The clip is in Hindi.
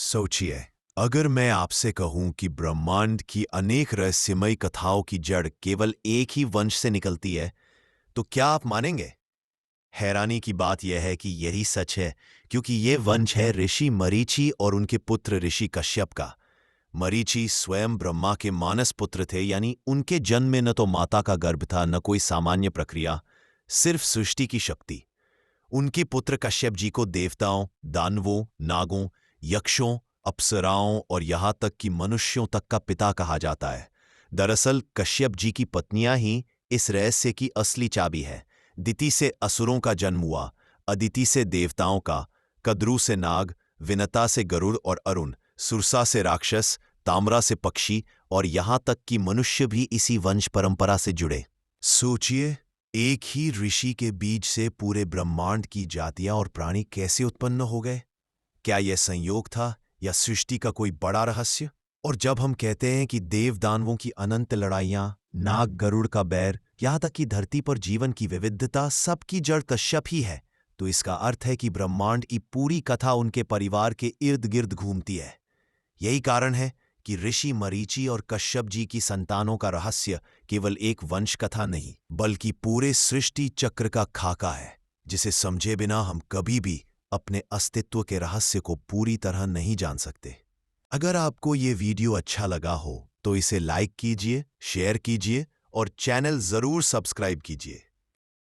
सोचिए, अगर मैं आपसे कहूं कि ब्रह्मांड की अनेक रहस्यमयी कथाओं की जड़ केवल एक ही वंश से निकलती है, तो क्या आप मानेंगे? हैरानी की बात यह है कि यही सच है, क्योंकि ये वंश है ऋषि मरीचि और उनके पुत्र ऋषि कश्यप का। मरीचि स्वयं ब्रह्मा के मानस पुत्र थे, यानी उनके जन्म में न तो माता का गर्भ था, न कोई सामान्य प्रक्रिया, सिर्फ सृष्टि की शक्ति। उनके पुत्र कश्यप जी को देवताओं, दानवों, नागों, यक्षों, अप्सराओं और यहां तक कि मनुष्यों तक का पिता कहा जाता है। दरअसल कश्यप जी की पत्नियां ही इस रहस्य की असली चाबी है। दिति से असुरों का जन्म हुआ, अदिति से देवताओं का, कद्रू से नाग, विनता से गरुड़ और अरुण, सुरसा से राक्षस, ताम्रा से पक्षी और यहां तक कि मनुष्य भी इसी वंश परंपरा से जुड़े। सोचिए, एक ही ऋषि के बीज से पूरे ब्रह्मांड की जातियां और प्राणी कैसे उत्पन्न हो गए? क्या यह संयोग था या सृष्टि का कोई बड़ा रहस्य? और जब हम कहते हैं कि देव दानवों की अनंत लड़ाइयां, नाग गरुड़ का बैर, यहां तक कि धरती पर जीवन की विविधता, सबकी जड़ कश्यप ही है, तो इसका अर्थ है कि ब्रह्मांड की पूरी कथा उनके परिवार के इर्द गिर्द घूमती है। यही कारण है कि ऋषि मरीचि और कश्यप जी की संतानों का रहस्य केवल एक वंश कथा नहीं, बल्कि पूरे सृष्टि चक्र का खाका है, जिसे समझे बिना हम कभी भी अपने अस्तित्व के रहस्य को पूरी तरह नहीं जान सकते। अगर आपको ये वीडियो अच्छा लगा हो तो इसे लाइक कीजिए, शेयर कीजिए और चैनल जरूर सब्सक्राइब कीजिए।